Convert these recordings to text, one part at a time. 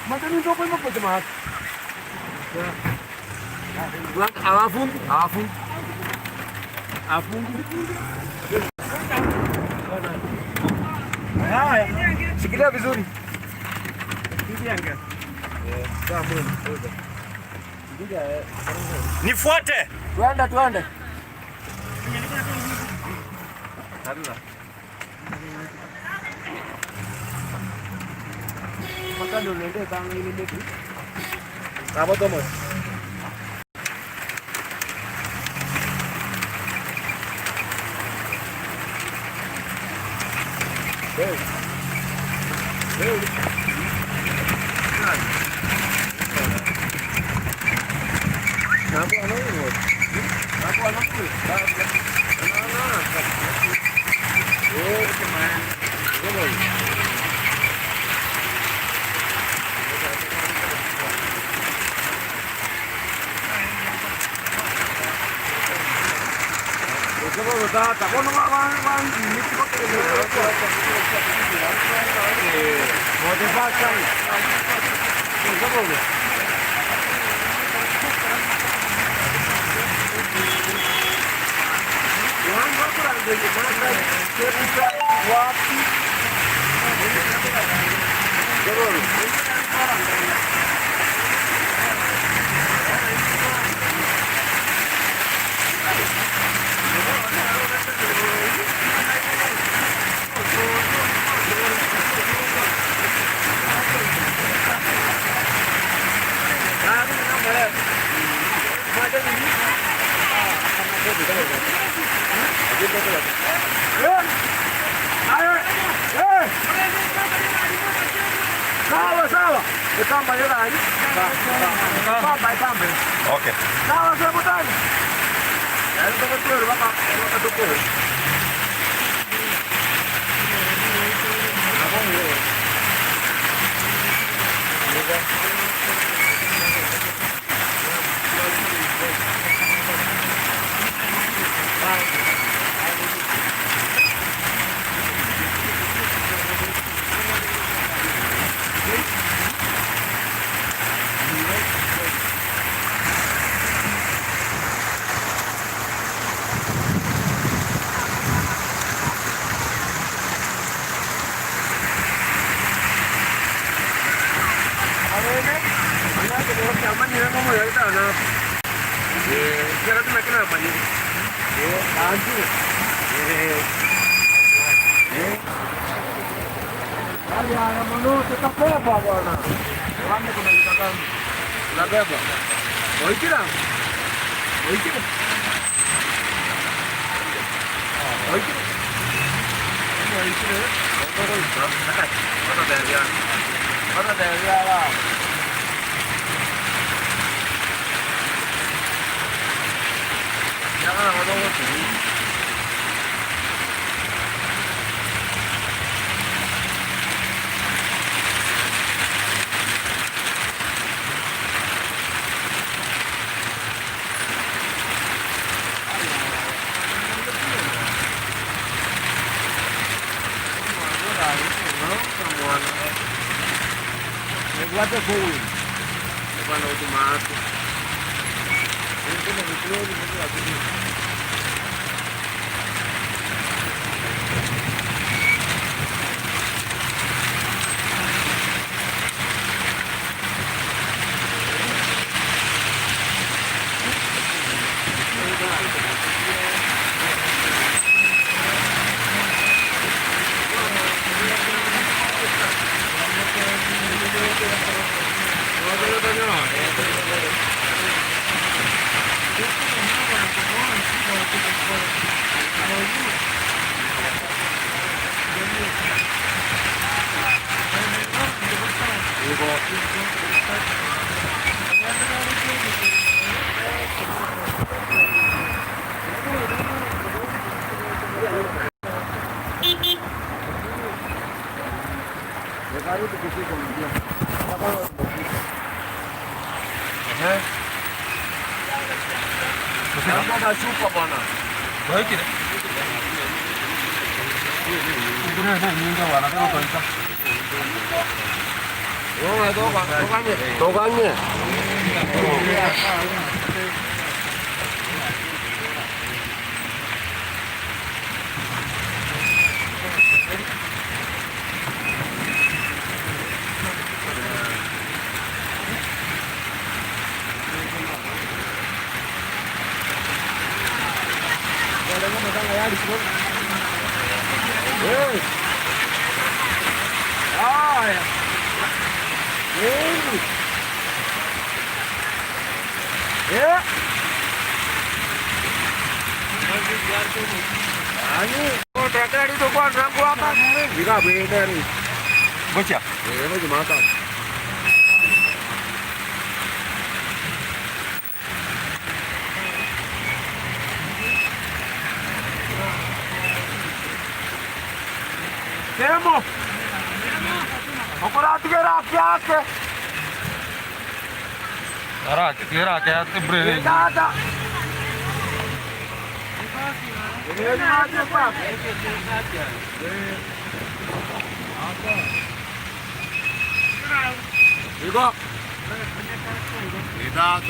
Madaling ko mo po jemaat. Lang alafun. Sikilia vizuri. Nifuate. Tuende. Makan dulu deh bang ini deh. Apa tuh mas? Sawa. Itamba yun ay. Tambay. Okay. Sawa sa butan. Dahil ito ka-tour, baka makatukul. Abang yun. 보고 있어. 어서 대비야. 어서 대비야. 양아 어서 오지. Guarda com ele. Levando o automático. Ele tem um controle, da chupa bana. Baik ini. Ini ada minta warna kan apa itu? Oh, itu tokannya. Tokannya. Tractor itu kok rangku apa? Jika beda nih. Bocah. Ini cuma makan. Temo. Akurat kira. Ara, kira kayak bre. Ada. Ini aja Pak. Igo. Tidak.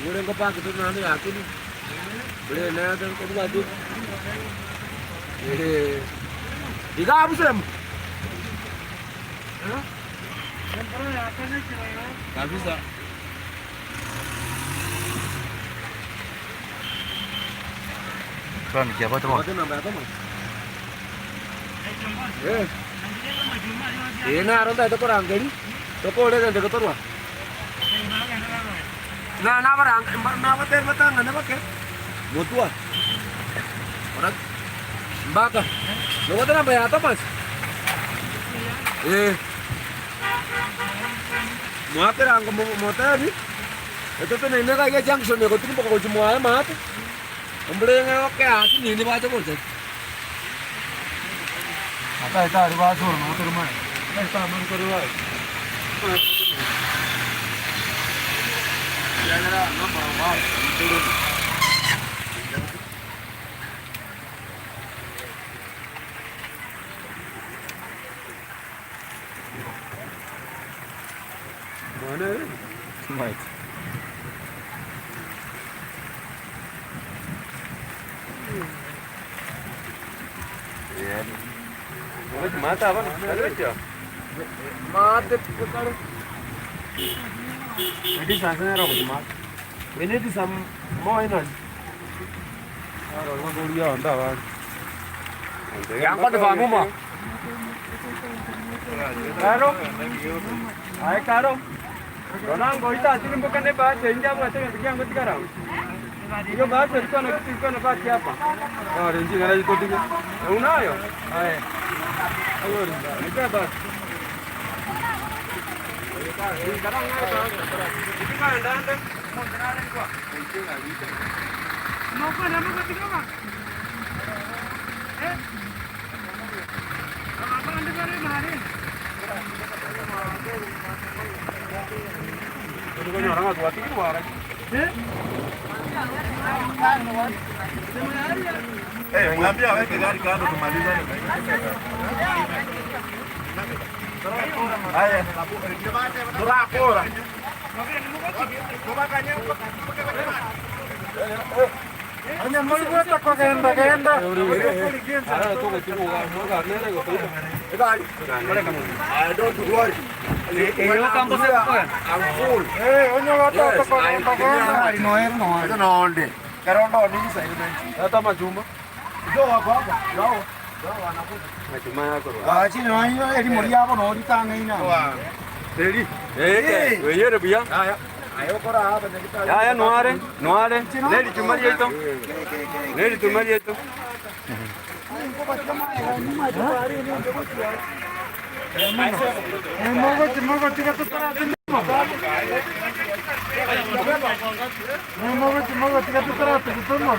Gue yang kepak itu nanti yakin beli nanti kau baju. Tiga apa sih? Gak bisa. Kan siapa tuh? Mau nambah apa mas? Ini naruh itu kurang gini. Toko udah kan dekat tuh. Nah, nama teh matang, nama ke? Mutua. Orang baka. Lo kata nambah apa mas? Mati orang motor ni. Itu tuh ini kayak junction ya, kau tuh pokok semua mati. Beli yang oke, asli ini baca boleh. Apa itu ada baca motor mana? Kita motor mana? Jangan nombor awal. Mana? Baik. Ya. Mata apa? Ada aja. Mata kalau. Ini sangat ramai mat. Ini di sam mau ini. Orang mau lihat anda kan. Yang kau defamu mah. Karo. Ay karo. Ronango ita asilimbuka bahati ingia hapo tena tukiango tikara. Hiyo bahati ilikuwa na bahati hapa. Ah, renji ngara iko tike. Unayo? Haya. Hayo rinda. Nipe bahati. Sekarang ngapa? Kita anda. Mau apa nama ketika bang? Apa anda baru hari? Itu kan orang tua itu keluar. Mwambie aweke gari kando tumalizane. Haya. Turakora. Anya mulikuwa kwa kaenda. Ara to ke timu wa mo ga nere go to. Gari. I don't worry. Yo campo se puede. I'm full. Onyo watu kwa kaenda. No. No onde. Karondo ni silent. Hata majumba. Ndio wako hapa. Ndio. Majumba yako. Ah, chini wanyo eli muri hapo no litanga ina. Eli. Weyere bia. Haya. Ayo kora hapa nikita. Ya noare. Neli tumali yeto. Neli tumali yeto. Mogo tika tu para tu. Mogo tika tu para tu mo.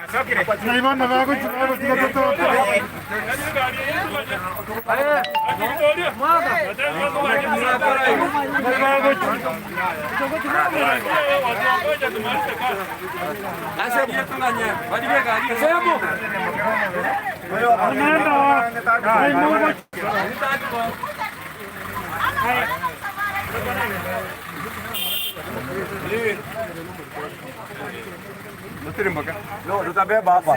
नहीं मन नवा कुछ नवा tika tu. Asa dia tengahnya. Badi dia kali. Saya bu. Lo terima kan? No, lu tak bebas apa?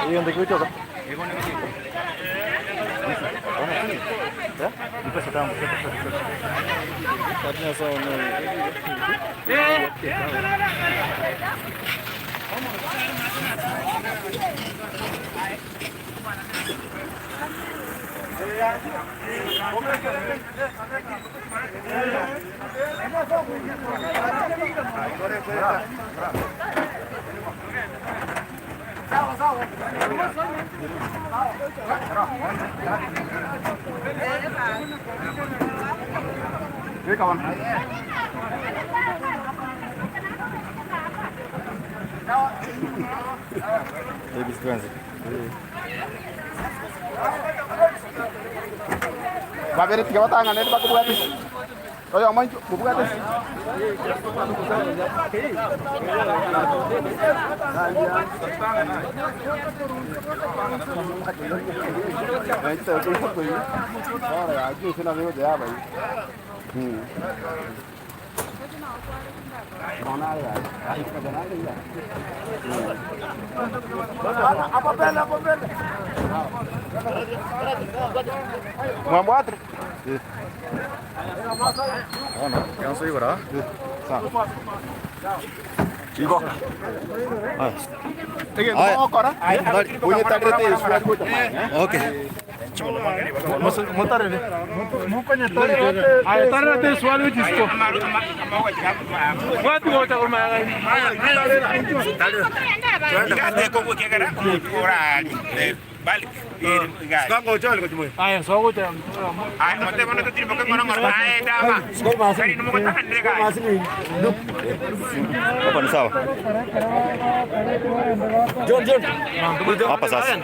Ini untuk itu kan? Ini kawan. Lebih sekian sih. Babere tiga tangan ini pakai buat itu. Oh yang main buat itu. Itu itu tuh. Oh ya, aku sudah veo dia भाई. Mana ya? Iska bana दिया. Apa bel? Mau buat? Oh no, yang sih berapa? Igo. Ah. Tengok kau orang. Punya tadi itu sudah. Oke. swali disco. Watu wote kwa mayai. Aya, so wote. Hapa ni sawa. Hapa sasa.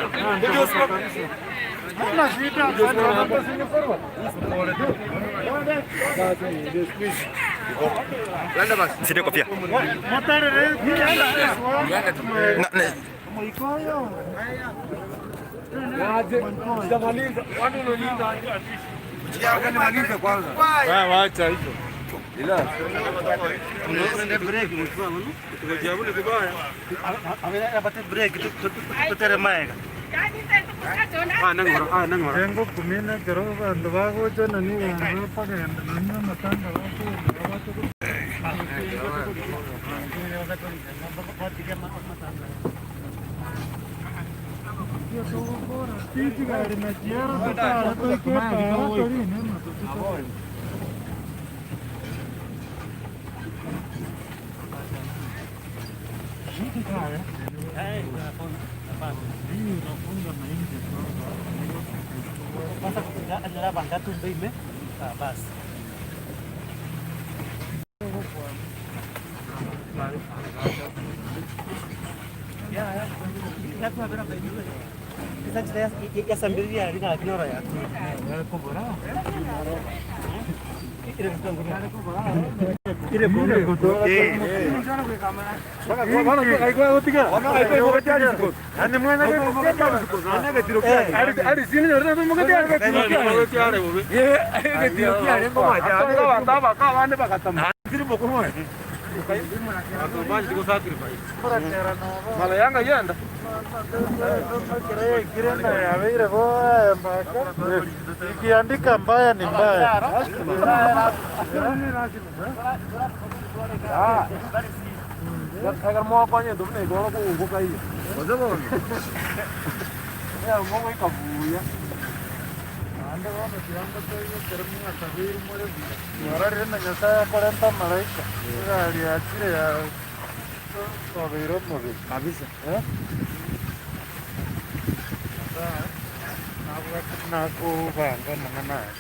Sidi kofia. Wacha hicho. Ila. Unaenda break mfano. Tukajabule vibaya. Amepata break tuteremaeka. Nangora. Tengo kumina kero bandago jana ni hapa kaenda nina matanga watu. Yo todo por ti gari na tierra para to que para to ni no to. Basta adalah bangga tumbuh me, bas. Ya, lihat berapa ini? Kita jelas ya sambil dia di kana kinora ya. Kubura. Ire kudo. Ikiandika mbaya ni mbaya. Agar mau apanya tuh nih, kalau aku buka ini. Betul. Ya mau main kabu ya. Anda kalau berjalan betul ini terminal sabir mulai. Orang ini nyata 40 Malaysia. Sudah lihat sih ya. Sabirot mobil. Habis ya. Aku bangga mengenai.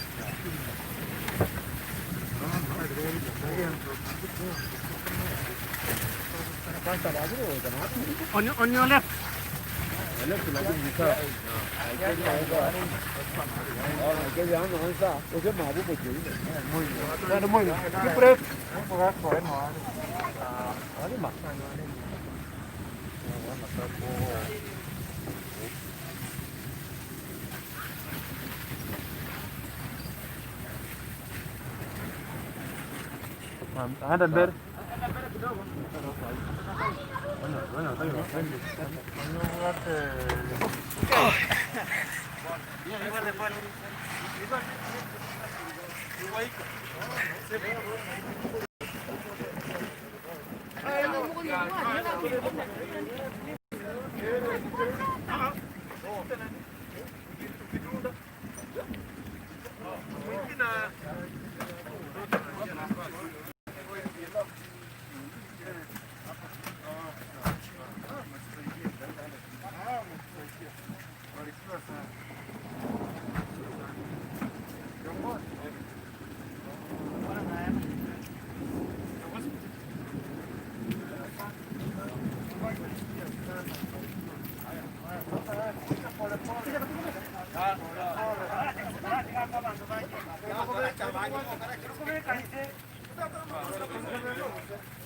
On your left. Left lagi bisa. Ada mau. Kipret. Mau koin mau. Ini mak. Ada ber.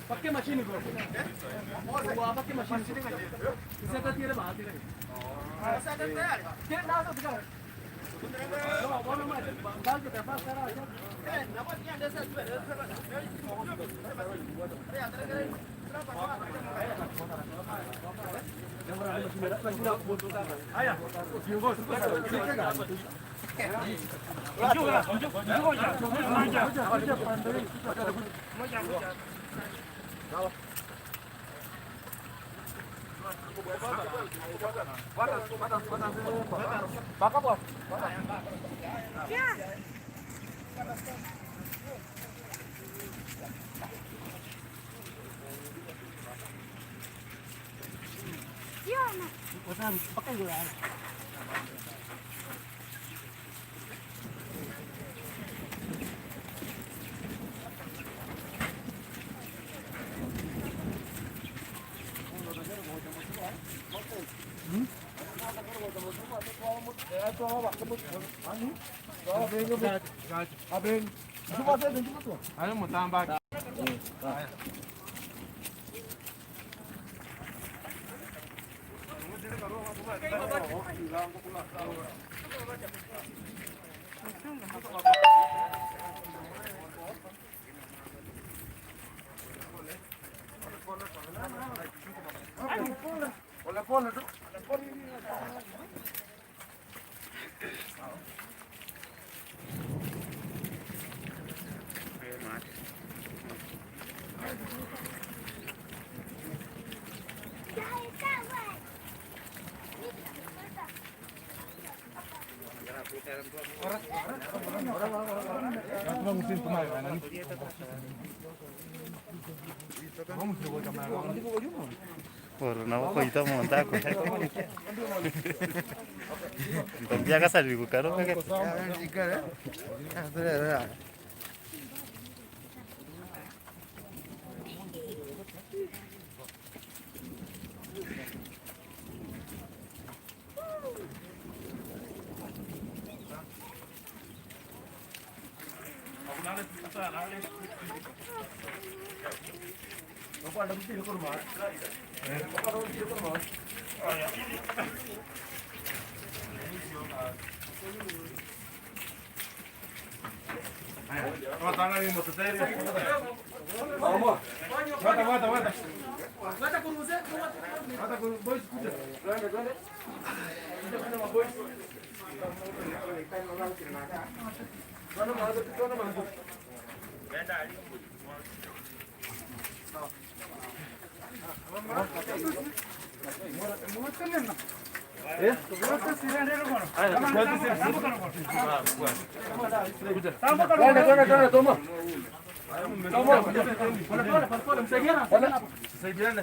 Pakai mesin bro. Wah, pakai mesin sini kan. Bisa ke tiada bahat ini. Bisa ke tiada. Tiada nak sekarang. Oh, mana mana. Bang kita pas sekarang. Dapat ni ada satu. Ayah. Por no koito monta ko. Ndio kasa likukaro.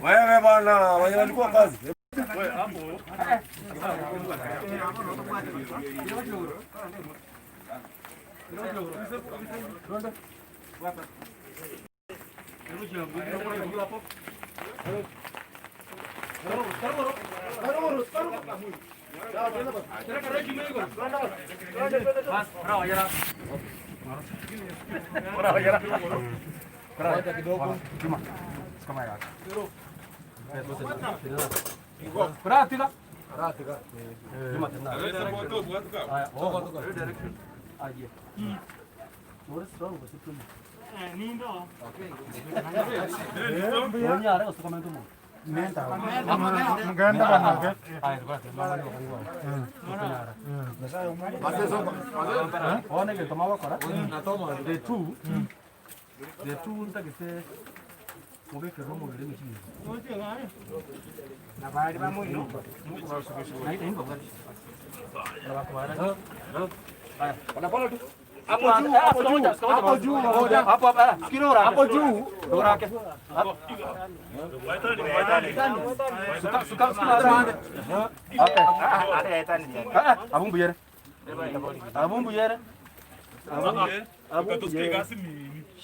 Wewe bwana, wewe alikuwa kazi.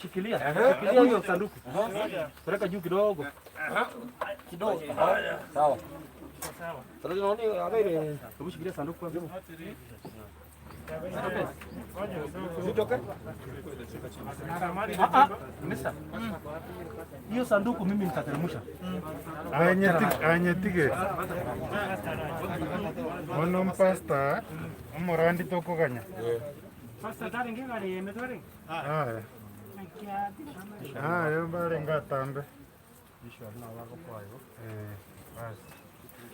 Shikilia hiyo sanduku. Peleka juu kidogo. Kidogo. Sawa. Sasa tunaona ile tumshikilia sanduku hapo. Zitoke. Misa. Hiyo sanduku mimi nitateremsha. Anyetike. Onom pasta amorandi toko kanya. Pasta tari ngari emetwari. Yo mbare ngatambe.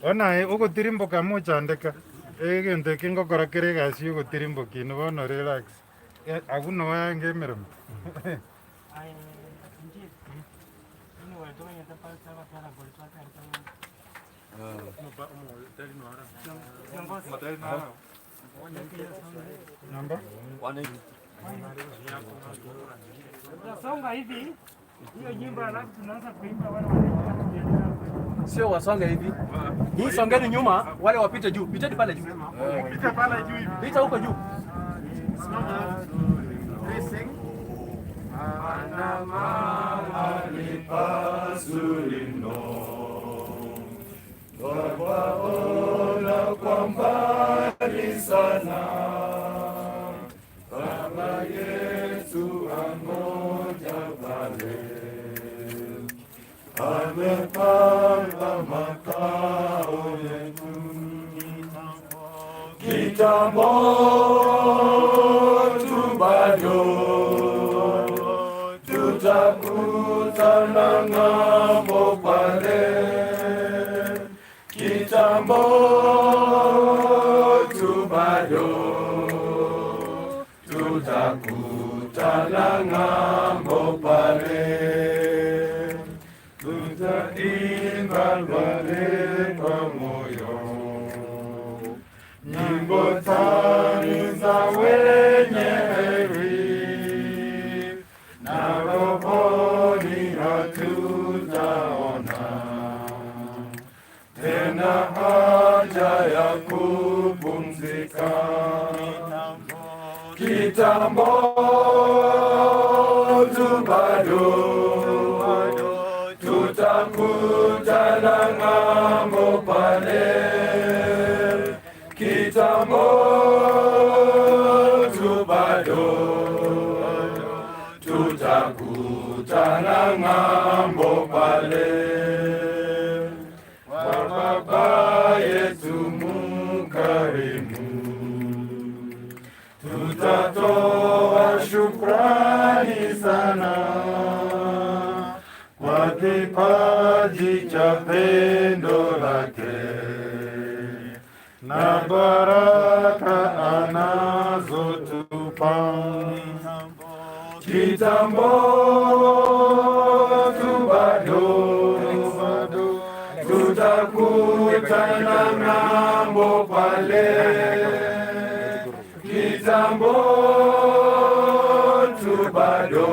Ona uko tirimbo kamucha ndeka. Gente kingo korakere gasi uko tirimbo kino bono relax. Aguno wange merem. Ai nje. Ini wa to yata pasta wa tara golpa ta. Namba? Songa hivi. Hiyo nyimbo alafu tunaanza kuimba wale wanaendelea. Sio wasonge hivi. Hii songeni nyuma, wale wapite juu. Piteni pale juu. Pita pale juu hivi. Pita huko juu. Ana mahali pazuri mno, twapaona kwa mbali sana, Baba yetu angoja pale, amepanga makao yetu kitambo tu bado tutakutana ng'ambo pale, kitambo tu bado tutakutana ng'ambo pale, tutaimba pale kwa moyo nyimbo tani za wenye heri, na rohoni hatutaona tena haja ya kupumzika. Kitambo tu bado tutakutana ng'ambo pale, kitambo tu bado tutakutana ng'ambo pale, kwa Baba yetu mkarimu, tutatoa shukrani sana kwa kipaji cha pendo lake na baraka anazotupa. Kitambo tu bado tutakutana ng'ambo pale, kitambo tu bado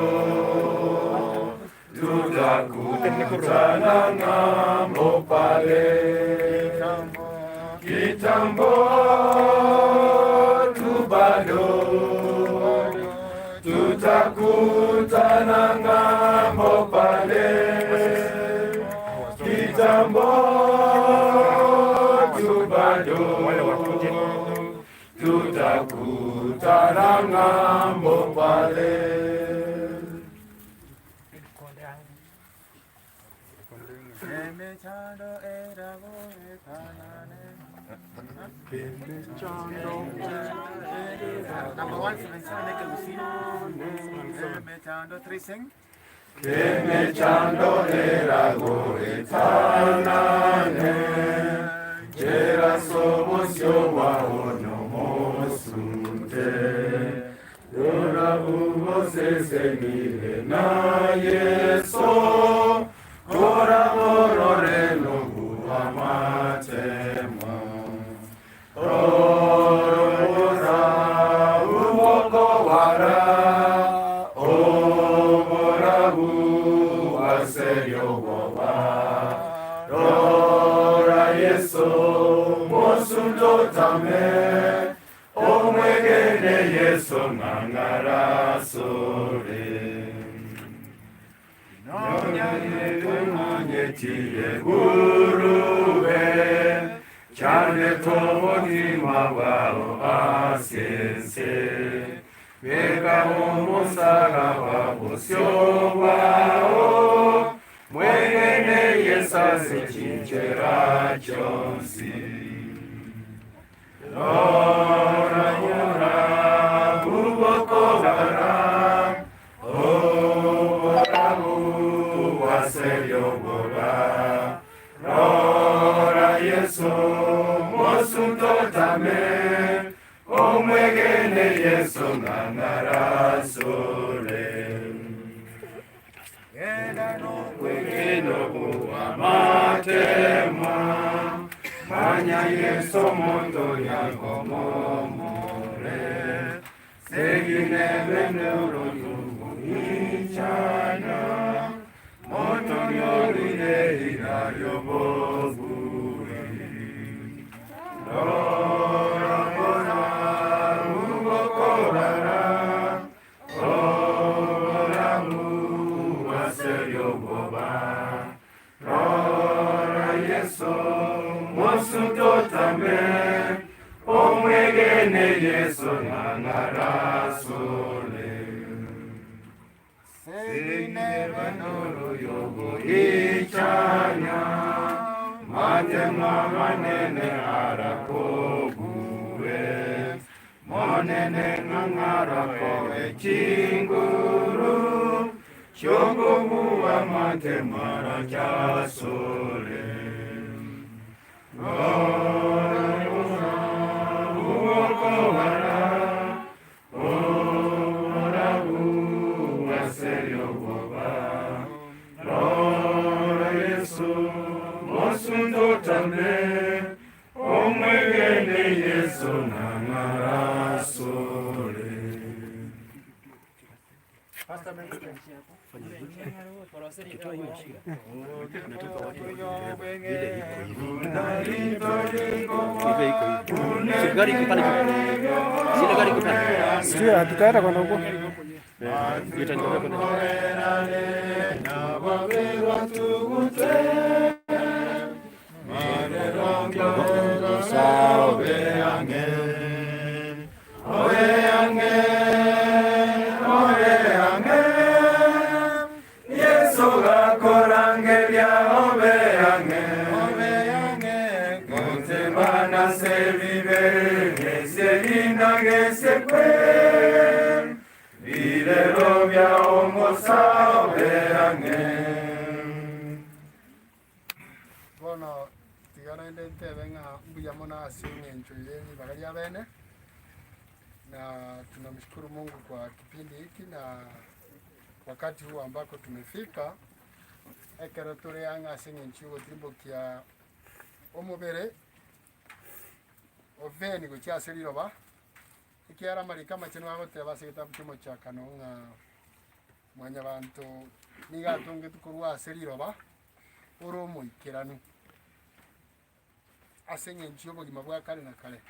tutakutana ng'ambo pale, kitambo tu bado tutakutana ng'ambo pale, kitambo tu bado tutakutana ng'ambo pale. Number 1, Selecta Lucino. Mechando 3, sing. Che mechando era goetanane, Jera somos yo wa ono mosunte, Dora umo se semile na yeso, Ora morore no guamatema, Ora uoko wara, Serio boba, Rora yeso, mosundo tame, omwegene yeso mangara sore. Nonyanye tiye guruwe, chane toki mawao asiense, Vega homosaga babosyo wao, mwengene yesa se chinchera chonsi. Lora yora buboko vara, Oborabu waseyo boba, Lora yeso mosunto tame, omwegene yeso ngangara sole. Gena no kwegeno kuwa matema, Yesu mundu yakomomore segine bene urutungu ichana moto yorire irayo boguri Lora bona ugokorara Lora muwaseyo boba Lora Yesu Mosutotame omwegene Yesu nangarasole Segine banoro yogo ichanya Matema manene arakogue Monene ngangarako echinguru Chogo muwa matemara chasole Sio tutaenda kwenda huko. Bueno, tigana indente venga mbuyamona asingencho yenyi bagalia bene na tunamshukuru Mungu kwa kipindi hiki na wakati huu ambako tumefika ekero turi anga asingencho tribo kia omubere oveni gocha seliroba ikiara marika macheno agoteba segeta kimo cha kanonga mwanya bantu nigatunge tukorwa seliroba oro moikeranu asengenchi obogima bwa kale na kale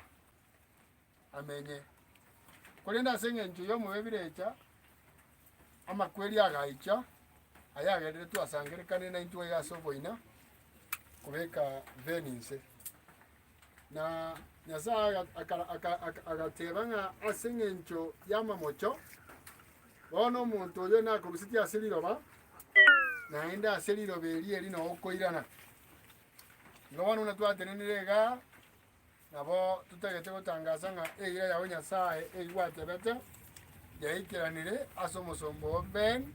amenye kolenda asengenchi yo mubebirecha amakweli agaicha ayagerere tu asangerekane na intu ya soboina kubeka veninse na nyaza agatebanga asengencho yamamocho bono omuntu oyo nakorusiti aseliroba naenda aseliroba eri no okoirana ngabana unatwatenenirega nabo tutegete gutangaza nga eira yawe Nyasaye eigwatebete yaikiranire ase omosombo ben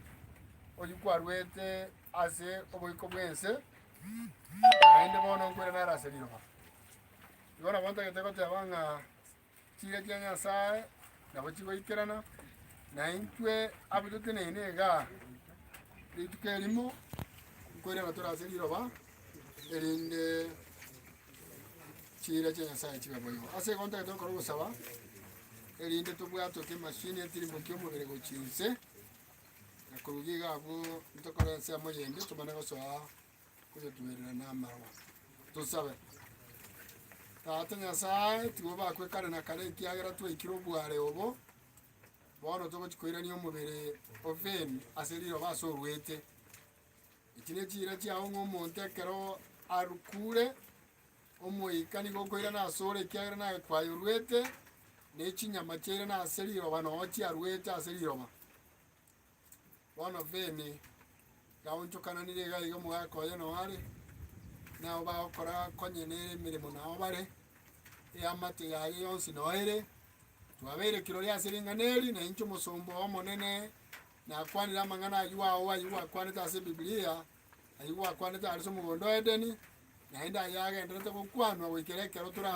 oyikwarwete ase oboiko bwense naende bono nkwere naraseliroba ibona bonta guteba nga chire kya Nyasaye nabo chigoikerana na intwe abututenenega litukelimo nkwere baturaseliroba erinde chira cha Nyasaye chibaboyo ase konta tokoro gusaba erinde tubwato ke machine etirimbo kyo mubere gochise nakurugiga abo tokoro nse amoyende tumana gosoa kuze tumerera namarwa tusabe tata Nyasaye tigoba kwekana na kare kiagera twikiro bware obo bono togochikoirania omubere oven aseriro basorwete ikine chira chiao ng'omonte ekero arukure omoikani gokoira nasore kiagera naye kwayorwete nechinyama chere naseriroba nochi arwete aseriroba bono veni gaonchokananire iga iga mugakoya noare nao bagokora konyene emirimo nao bare eamate yage yonsi noere twabeire kirori aseringaneri na incho musombo omonene na kwanira amang'ana ayuao akwanete ase Biblia ayuao akwanete aliso mugondo Edeni naenda yagenderete gokwanwa goikera ekero tura